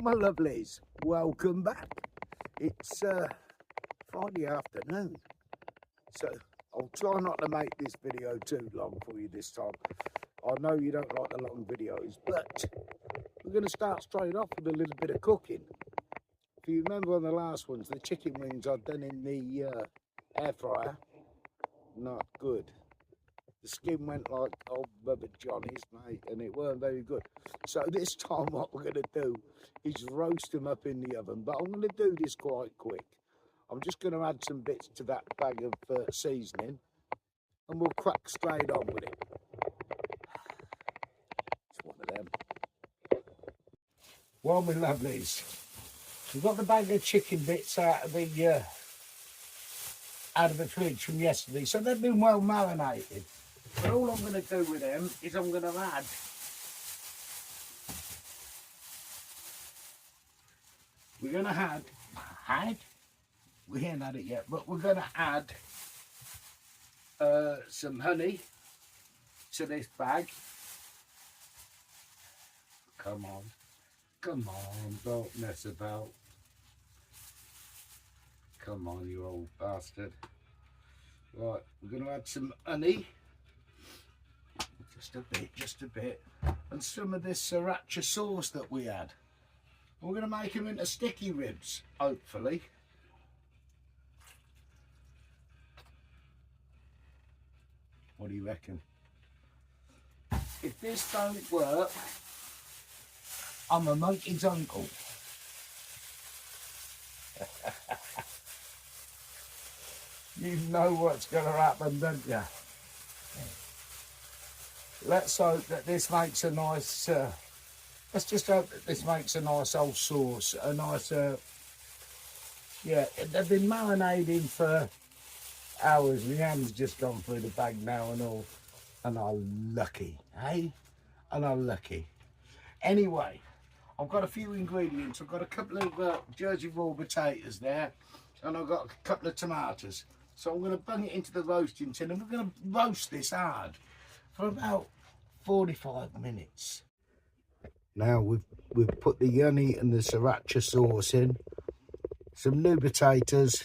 my lovelies, welcome back. It's Friday afternoon, so I'll try not to make this video too long for you this time. I know you don't like the long videos, but we're going to start straight off with a little bit of cooking. If you remember on the last ones, the chicken wings I'd done in the air fryer, not good. The skin went like old Bubba Johnny's, mate, and it weren't very good. So this time what we're going to do is roast them up in the oven. But I'm going to do this quite quick. I'm just going to add some bits to that bag of seasoning, and we'll crack straight on with it. It's one of them. Well, my lovelies, we've got the bag of chicken bits out of the fridge from yesterday, so they've been well marinated. But all I'm going to do with them is I'm going to add we haven't had it yet, but we're going to add some honey to this bag. Come on, don't mess about. Come on, you old bastard. Right, we're going to add some honey. Just a bit. And some of this sriracha sauce that we had. We're going to make them into sticky ribs, hopefully. What do you reckon? If this don't work, I'm a monkey's uncle. You know what's going to happen, don't you? Let's hope that this makes a nice, let's just hope that this makes a nice old sauce, a nice, yeah, they've been marinating for hours. My hand's just gone through the bag now and all, and I'm lucky, eh? And I'm lucky. Anyway, I've got a few ingredients. I've got a couple of Jersey raw potatoes there, and I've got a couple of tomatoes. So I'm going to bung it into the roasting tin, and we're going to roast this hard for about 45 minutes. Now we've put the honey and the sriracha sauce in, some new potatoes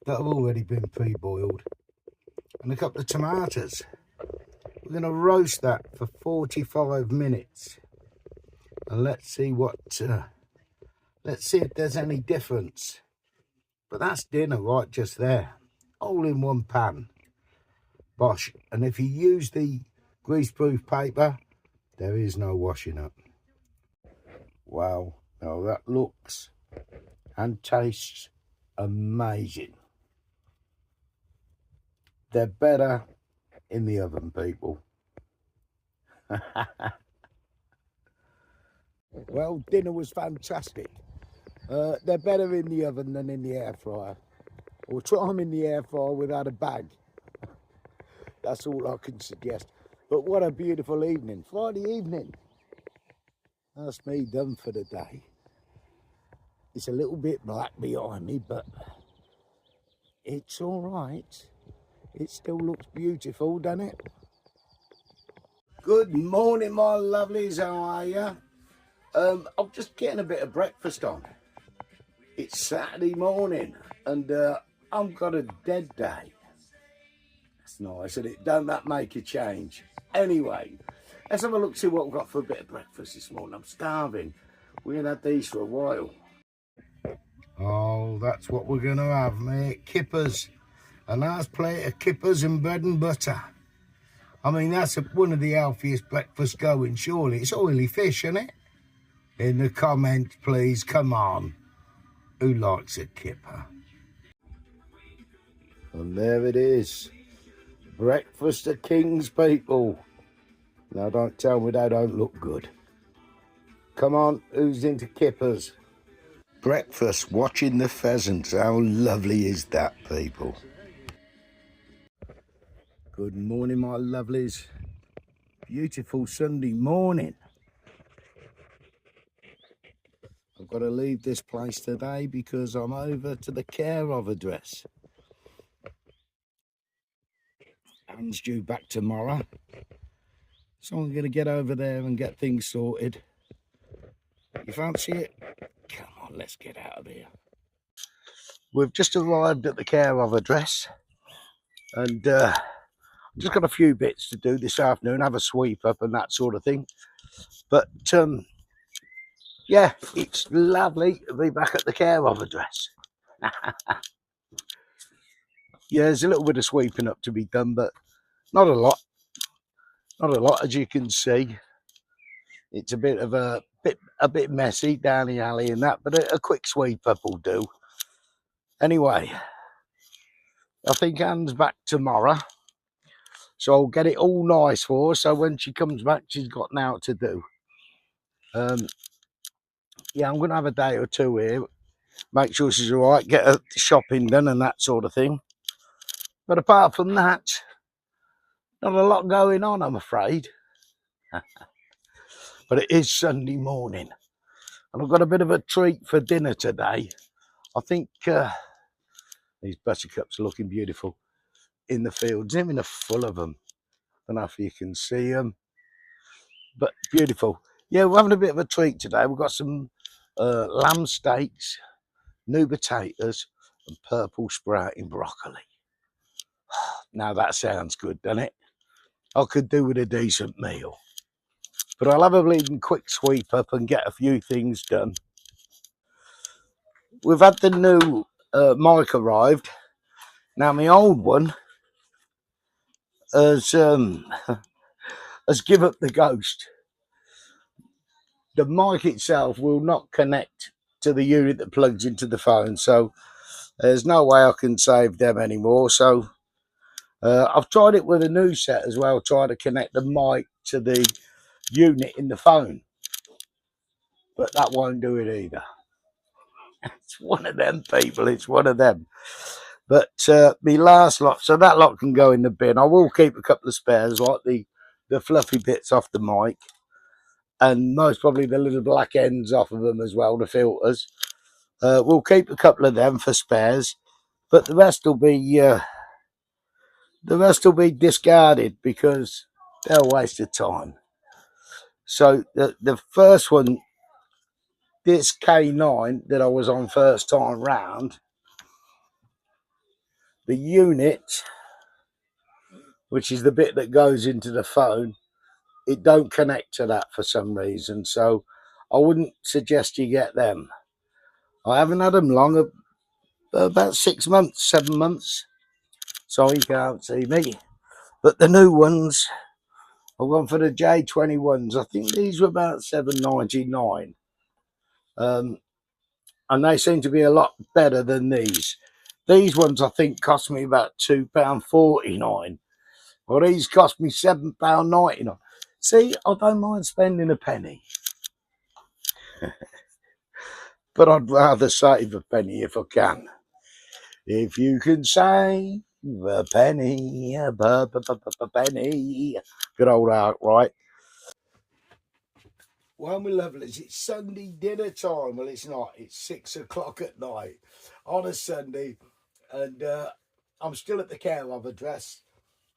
that have already been pre-boiled, and a couple of tomatoes. We're going to roast that for 45 minutes, and let's see if there's any difference. But that's dinner right just there, all in one pan. Bosh. And if you use the greaseproof paper, there is no washing up. Wow, now that looks and tastes amazing. They're better in the oven, people. Well, dinner was fantastic. They're better in the oven than in the air fryer. Or try them in the air fryer without a bag. That's all I can suggest. But what a beautiful evening. Friday evening. That's me done for the day. It's a little bit black behind me, but it's all right. It still looks beautiful, doesn't it? Good morning, my lovelies. How are you? I'm just getting a bit of breakfast on. It's Saturday morning, and I've got a dead day. That's nice, and it don't that make a change? Anyway, let's have a look, see what we've got for a bit of breakfast this morning. I'm starving. We ain't had these for a while. Oh, that's what we're going to have, mate. Kippers. A nice plate of kippers and bread and butter. I mean, that's one of the healthiest breakfasts going, surely. It's oily fish, isn't it? In the comments, please, come on. Who likes a kipper? And there it is. Breakfast of kings, people. Now, don't tell me they don't look good. Come on, who's into kippers? Breakfast, watching the pheasants. How lovely is that, people? Good morning, my lovelies. Beautiful Sunday morning. I've got to leave this place today because I'm over to the care of address. Anne's due back tomorrow, so I'm going to get over there and get things sorted. You fancy it? Come on, let's get out of here. We've just arrived at the care of address, and just got a few bits to do this afternoon, have a sweep up and that sort of thing. But yeah, it's lovely to be back at the care of address. Yeah, there's a little bit of sweeping up to be done, but not a lot. Not a lot, as you can see. It's a bit of a bit messy down the alley and that, but a quick sweep up will do. Anyway, I think Anne's back tomorrow, so I'll get it all nice for her. So when she comes back, she's got now to do. Yeah, I'm going to have a day or two here, make sure she's all right, get her shopping done and that sort of thing. But apart from that, not a lot going on, I'm afraid. But it is Sunday morning, and I've got a bit of a treat for dinner today. I think these buttercups are looking beautiful in the fields, even full of them. I don't know if you can see them, but beautiful. Yeah, we're having a bit of a treat today. We've got some lamb steaks, new potatoes, and purple sprouting broccoli. Now that sounds good, doesn't it? I could do with a decent meal. But I'll have a bleeding quick sweep up and get a few things done. We've had the new mic arrived. Now my old one has has give up the ghost. The mic itself will not connect to the unit that plugs into the phone, so there's no way I can save them anymore. So I've tried it with a new set as well, trying to connect the mic to the unit in the phone, but that won't do it either. It's one of them people, it's one of them. But the last lot, so that lot can go in the bin. I will keep a couple of spares, like the fluffy bits off the mic, and most probably the little black ends off of them as well, the filters. We'll keep a couple of them for spares, but the rest will be discarded because they're a waste of time. So the first one, this K9 that I was on first time round, the unit, which is the bit that goes into the phone, it don't connect to that for some reason. So I wouldn't suggest you get them. I haven't had them long, about 6 months, 7 months. So you can't see me. But the new ones, I've gone for the J21s. I think these were about $7.99. And they seem to be a lot better than these. These ones, I think, cost me about £2.49. Well, these cost me £7.99. See, I don't mind spending a penny. But I'd rather save a penny if I can. If you can save a penny, a penny. Good old art, right? Well, my lovelies, it's Sunday dinner time. Well, it's not. It's 6 o'clock at night on a Sunday. And I'm still at the care of address.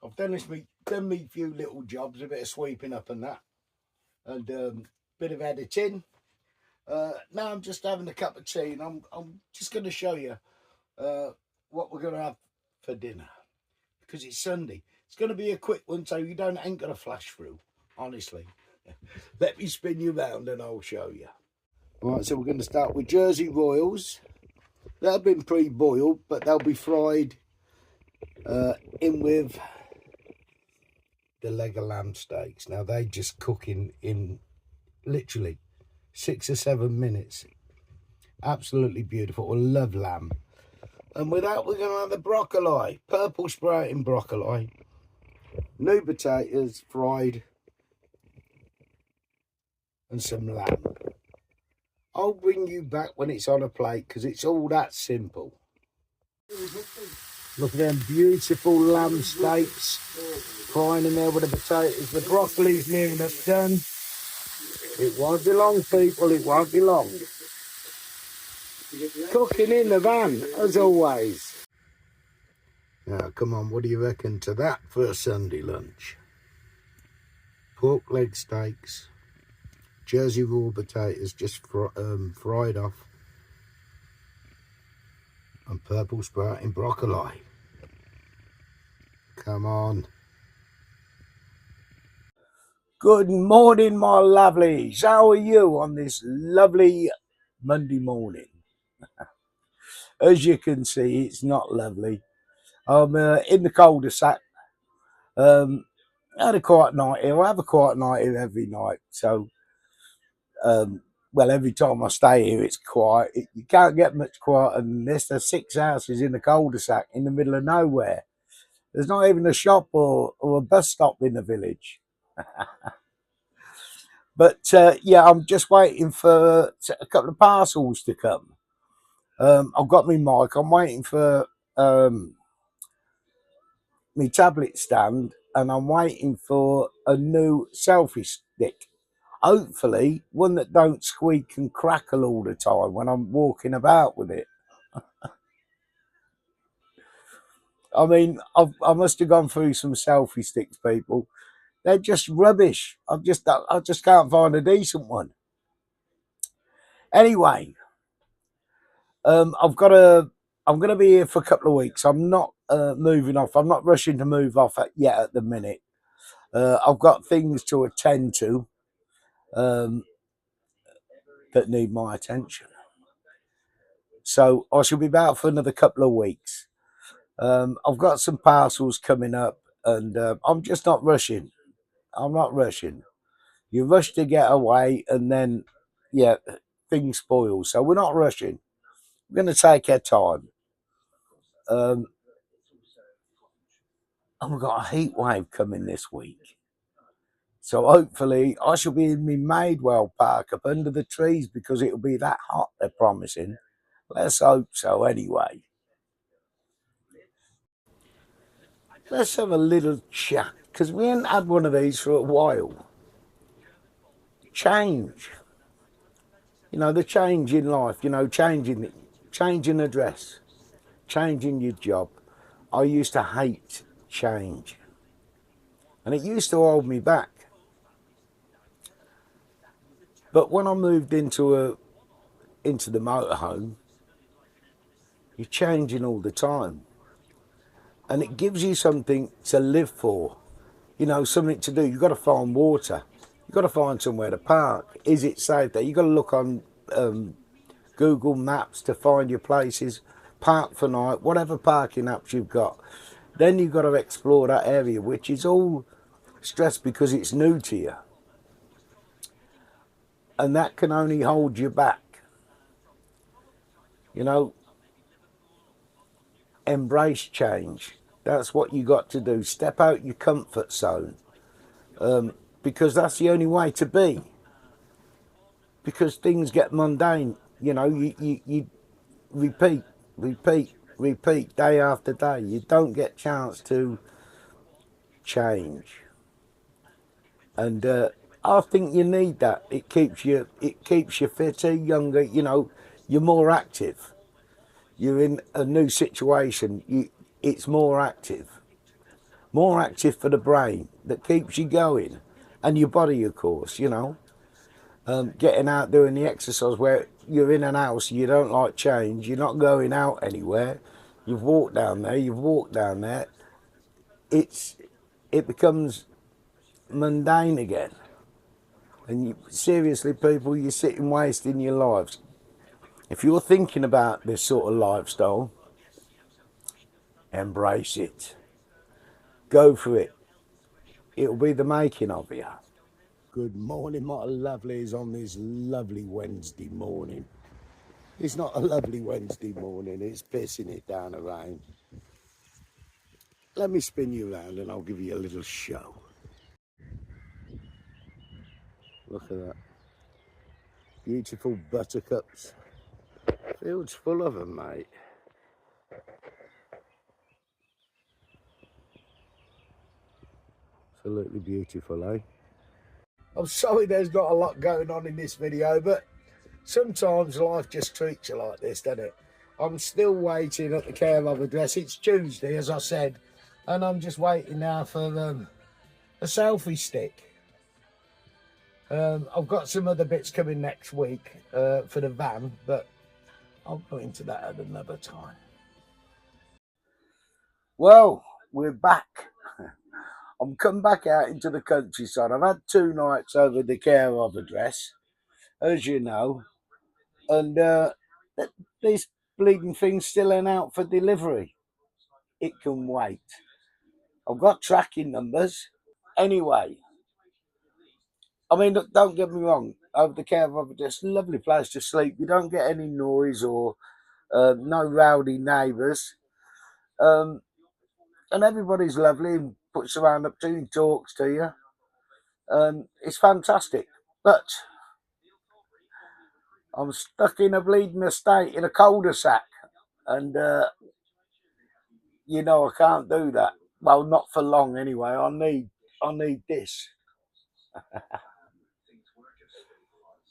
I've done me few little jobs, a bit of sweeping up and that. And bit of editing. Now I'm just having a cup of tea, and I'm just going to show you what we're going to have for dinner, because it's Sunday. It's going to be a quick one, so you ain't going to flash through, honestly. Let me spin you round and I'll show you. Right, so we're going to start with Jersey Royals. They've been pre-boiled, but they'll be fried in with the leg of lamb steaks. Now they just cook in literally 6 or 7 minutes. Absolutely beautiful. I love lamb. And with that, we're going to have the broccoli, purple sprouting broccoli, new potatoes fried, and some lamb. I'll bring you back when it's on a plate, because it's all that simple. Look at them beautiful lamb steaks frying in there with the potatoes. The broccoli's near enough done. It won't be long, people, it won't be long. Cooking in the van, as always. Now, come on, what do you reckon to that for a Sunday lunch? Pork leg steaks, Jersey raw potatoes just fried off, and purple sprouting broccoli. Come on. Good morning, my lovelies. How are you on this lovely Monday morning? As you can see, it's not lovely. I'm in the cul-de-sac. I had a quiet night here. I have a quiet night here every night. So, well, every time I stay here, it's quiet. You can't get much quieter than this. There's 6 houses in the cul-de-sac in the middle of nowhere. There's not even a shop or a bus stop in the village. But yeah, I'm just waiting for a couple of parcels to come. I've got my mic. I'm waiting for my tablet stand, and I'm waiting for a new selfie stick. Hopefully, one that don't squeak and crackle all the time when I'm walking about with it. I mean, I must have gone through some selfie sticks, people. They're just rubbish. I just can't find a decent one. Anyway, I'm going to be here for a couple of weeks. I'm not moving off. I'm not rushing to move off yet at the minute. I've got things to attend to that need my attention. So I shall be back for another couple of weeks. I've got some parcels coming up, and I'm just not rushing. I'm not rushing. You rush to get away, and then, yeah, things spoil. So we're not rushing. We're going to take our time. And we've got a heat wave coming this week. So hopefully I shall be in my Madewell Park up under the trees because it'll be that hot, they're promising. Let's hope so anyway. Let's have a little chat because we ain't had one of these for a while. Change. You know, the change in life, you know, changing address, changing your job. I used to hate change. And it used to hold me back. But when I moved into the motorhome, you're changing all the time. And it gives you something to live for. You know, something to do. You've got to find water. You've got to find somewhere to park. Is it safe there? You've got to look on Google Maps to find your places. Park for night, whatever parking apps you've got. Then you've got to explore that area, which is all stress because it's new to you. And that can only hold you back. You know, embrace change. That's what you got to do. Step out your comfort zone. Because that's the only way to be. Because things get mundane. You know, you repeat day after day. You don't get a chance to change. And I think you need that. It keeps you fitter, younger. You know, you're more active. You're in a new situation. It's more active for the brain that keeps you going, and your body, of course. You know, getting out doing the exercise where you're in an house, you don't like change. You're not going out anywhere. You've walked down there. It becomes mundane again. And seriously, people, you're sitting wasting your lives. If you're thinking about this sort of lifestyle, embrace it. Go for it. It'll be the making of you. Good morning, my lovelies, on this lovely Wednesday morning. It's not a lovely Wednesday morning, it's pissing it down the rain. Let me spin you around and I'll give you a little show. Look at that. Beautiful buttercups. Fields full of them, mate. Absolutely beautiful, eh? I'm sorry there's not a lot going on in this video, but sometimes life just treats you like this, doesn't it? I'm still waiting at the care of address. It's Tuesday, as I said, and I'm just waiting now for a selfie stick. I've got some other bits coming next week for the van, but I'll go into that at another time. Well, we're back. I'm come back out into the countryside. I've had 2 nights over the care of address, as you know, and this bleeding thing's still ain't out for delivery. It can wait. I've got tracking numbers. Anyway, I mean, look, don't get me wrong. Over the care of address, lovely place to sleep. You don't get any noise or no rowdy neighbours. Um, and everybody's lovely and puts their hand up to you and talks to you. It's fantastic. But I'm stuck in a bleeding estate in a cul-de-sac, and I can't do that. Well, not for long anyway. I need this.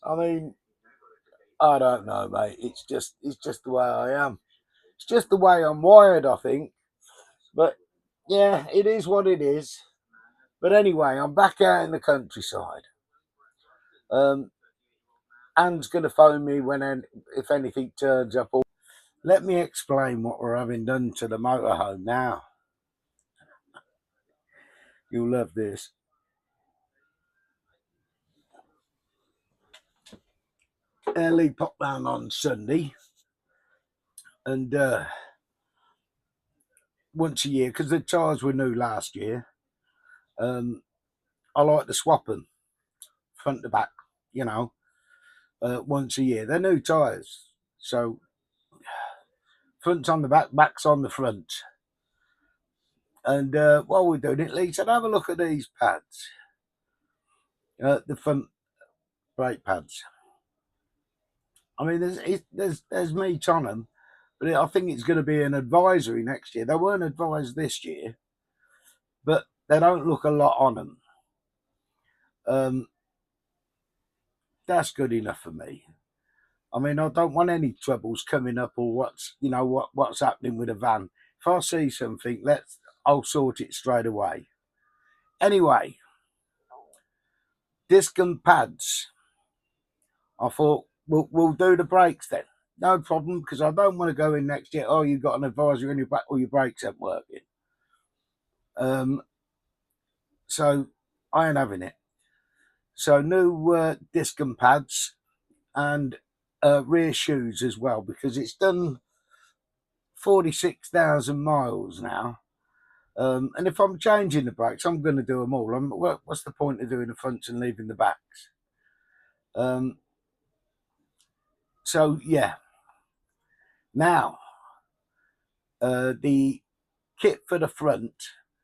I mean, I don't know, mate. It's just the way I am. It's just the way I'm wired, I think. But yeah, it is what it is. But anyway, I'm back out in the countryside. Um, Anne's going to phone me if anything turns up. Let me explain what we're having done to the motorhome now. You'll love this. Ellie popped down on Sunday, and once a year, because the tyres were new last year, I like to swap them front to back, once a year. They're new tyres, so front's on the back, back's on the front. And while we're doing it, Lee said, have a look at these pads, the front brake pads. I mean, there's meat on them, but I think it's going to be an advisory next year. They weren't advised this year, but they don't look a lot on them. That's good enough for me. I mean, I don't want any troubles coming up or what's happening with a van. If I see something, I'll sort it straight away. Anyway, disc and pads. I thought we'll do the brakes then. No problem, because I don't want to go in next year. Oh, you've got an advisory on your back, or your brakes aren't working. So I ain't having it. So new disc and pads and rear shoes as well, because it's done 46,000 miles now. And if I'm changing the brakes, I'm going to do them all. What's the point of doing the fronts and leaving the backs? So yeah. Now, the kit for the front,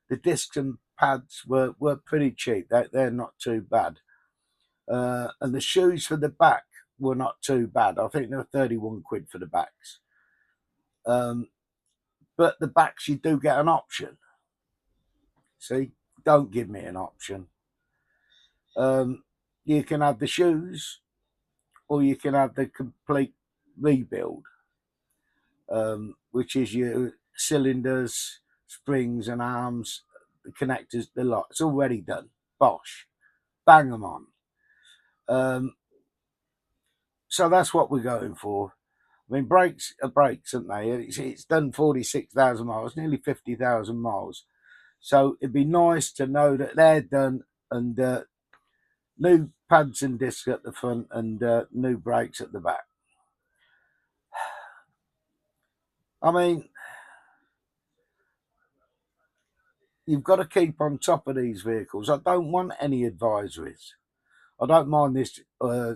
the discs and pads were pretty cheap. They're not too bad. And the shoes for the back were not too bad. I think they were 31 quid for the backs. But the backs, you do get an option. See, don't give me an option. You can have the shoes, or you can have the complete rebuild, which is your cylinders, springs and arms, the connectors, the lot. It's already done. Bosh. Bang them on. So that's what we're going for. I mean, brakes are brakes, aren't they? It's done 46,000 miles, nearly 50,000 miles. So it'd be nice to know that they're done, and new pads and discs at the front, and new brakes at the back. I mean, you've got to keep on top of these vehicles. I don't want any advisories. I don't mind this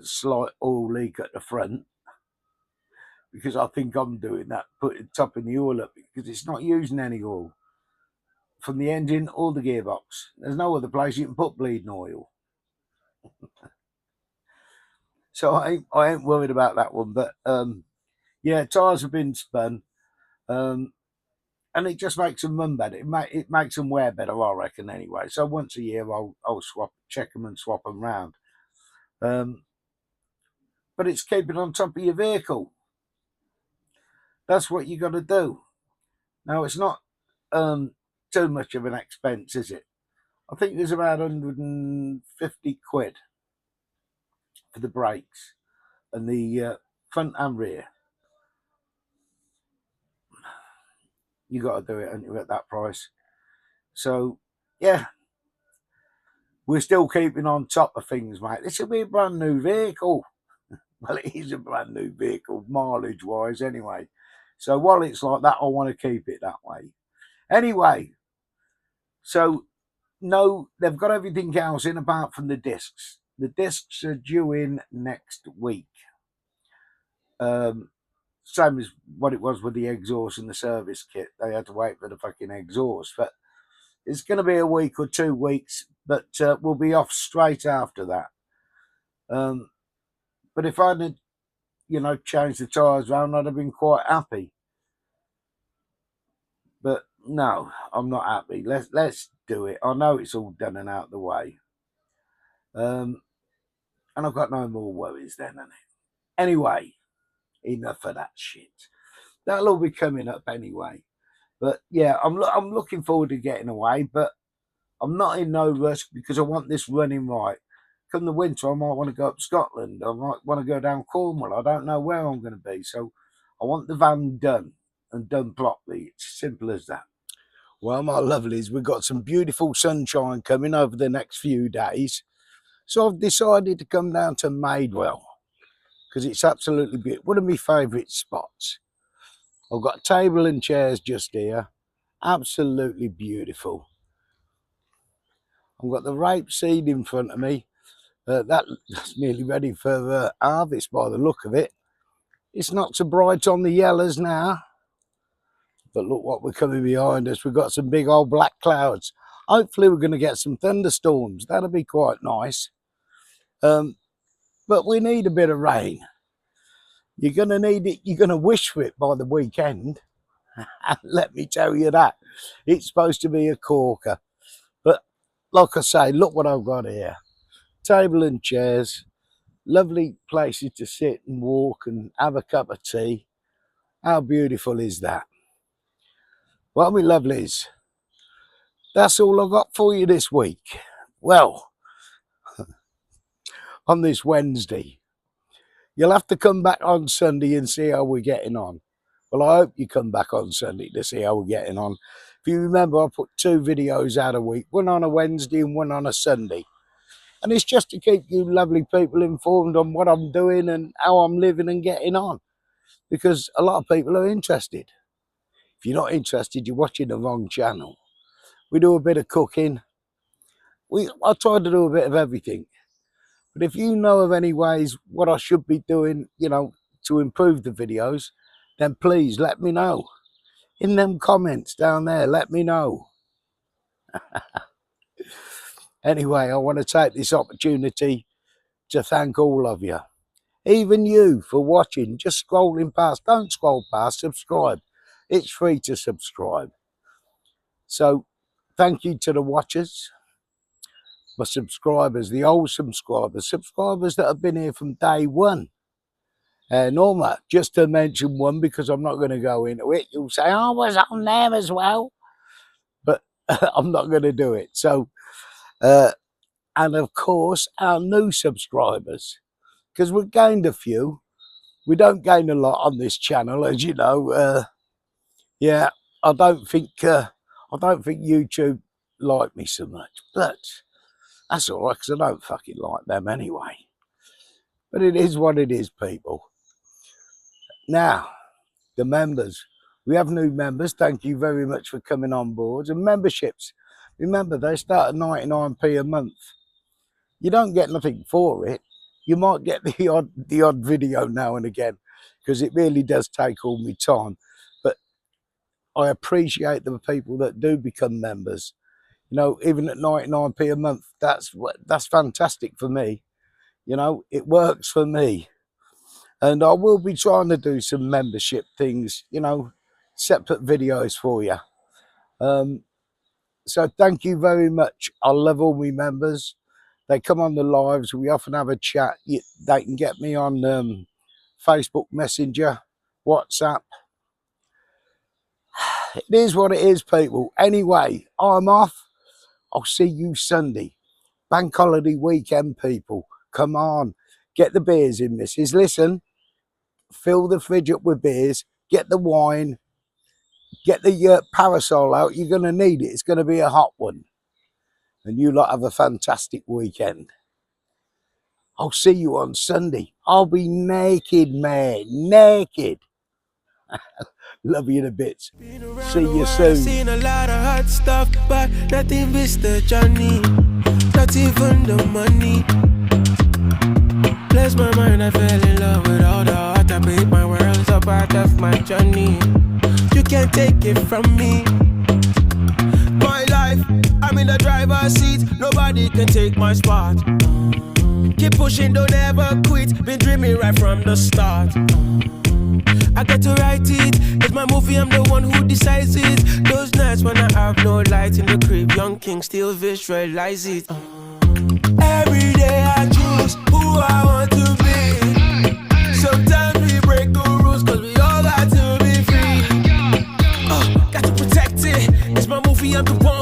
slight oil leak at the front, because I think I'm doing that, topping the oil up, because it's not using any oil from the engine or the gearbox. There's no other place you can put bleeding oil. So I ain't worried about that one. But yeah, tyres have been spun, and it just makes them run better. It makes them wear better, I reckon. Anyway, so once a year I'll check them and swap them round. But it's keeping on top of your vehicle. That's what you got to do. Now, it's not too much of an expense, is it? I think there's about 150 quid for the brakes and the front and rear. You got to do it, and you're at that price. So yeah, we're still keeping on top of things, mate. This will be a brand new vehicle. Well, it is a brand new vehicle, mileage wise, anyway. So while it's like that, I want to keep it that way. Anyway, so no, they've got everything else in apart from the discs. The discs are due in next week. Same as what it was with the exhaust and the service kit. They had to wait for the fucking exhaust. But it's going to be a week or 2 weeks, but we'll be off straight after that. But if I had, changed the tyres around, I'd have been quite happy. But no, I'm not happy. Let's do it. I know it's all done and out of the way. And I've got no more worries then, innit? Anyway, enough of that shit. That'll all be coming up anyway. But yeah, I'm looking forward to getting away, but I'm not in no rush because I want this running right. Come the winter, I might want to go up Scotland. I might want to go down Cornwall. I don't know where I'm going to be. So I want the van done and done properly. It's simple as that. Well, my lovelies, we've got some beautiful sunshine coming over the next few days. So I've decided to come down to Madewell because it's absolutely beautiful. One of my favourite spots. I've got a table and chairs just here. Absolutely beautiful. I've got the rapeseed in front of me. That's nearly ready for harvest by the look of it. It's not so bright on the yellows now. But look what we're coming behind us. We've got some big old black clouds. Hopefully we're going to get some thunderstorms. That'll be quite nice. But we need a bit of rain. You're going to need it. You're going to wish for it by the weekend. Let me tell you that. It's supposed to be a corker. But like I say, look what I've got here. Table and chairs. Lovely places to sit and walk and have a cup of tea. How beautiful is that? Well, my lovelies, that's all I've got for you this week. Well, on this Wednesday, you'll have to come back on Sunday and see how we're getting on. Well, I hope you come back on Sunday to see how we're getting on. If you remember, I put 2 videos out a week, one on a Wednesday and one on a Sunday. And it's just to keep you lovely people informed on what I'm doing and how I'm living and getting on. Because a lot of people are interested. If you're not interested, you're watching the wrong channel. We do a bit of cooking. I try to do a bit of everything. But if you know of any ways what I should be doing, to improve the videos, then please let me know. In them comments down there, let me know. Anyway, I want to take this opportunity to thank all of you. Even you for watching, just scrolling past. Don't scroll past, subscribe. It's free to subscribe. So thank you to the watchers, my subscribers, the old subscribers that have been here from day one. Norma, just to mention one, because I'm not going to go into it. You'll say, I was on there as well. But I'm not going to do it. So, and of course, our new subscribers, because we've gained a few. We don't gain a lot on this channel, as you know. Yeah, I don't think YouTube like me so much, but that's all right, because I don't fucking like them anyway. But it is what it is, people. Now, the members. We have new members. Thank you very much for coming on board. And memberships. Remember, they start at 99p a month. You don't get nothing for it. You might get the odd video now and again, because it really does take all my time. But I appreciate the people that do become members. Even at 99p a month, that's fantastic for me. It works for me. And I will be trying to do some membership things, separate videos for you. So thank you very much. I love all my members. They come on the lives. We often have a chat. They can get me on Facebook Messenger, WhatsApp. It is what it is, people. Anyway, I'm off. I'll see you Sunday. Bank holiday weekend, people. Come on. Get the beers in, missus. Listen, fill the fridge up with beers. Get the wine. Get the parasol out. You're going to need it. It's going to be a hot one. And you lot have a fantastic weekend. I'll see you on Sunday. I'll be naked, man. Naked. Love you to bits. See you soon. Seen a lot of hot stuff, but nothing beats the journey. Not even the money. Bless my mind, I fell in love with all the art. I paid my world's a part of my journey. You can't take it from me. My life, I'm in the driver's seat. Nobody can take my spot. Keep pushing, don't ever quit. Been dreaming right from the start. I get to write it. It's my movie, I'm the one who decides it. Those nights when I have no light in the crib, young king still visualize it. Every day I choose who I want to be. Sometimes we break the rules, cause we all got to be free. Got to protect it. It's my movie, I'm the one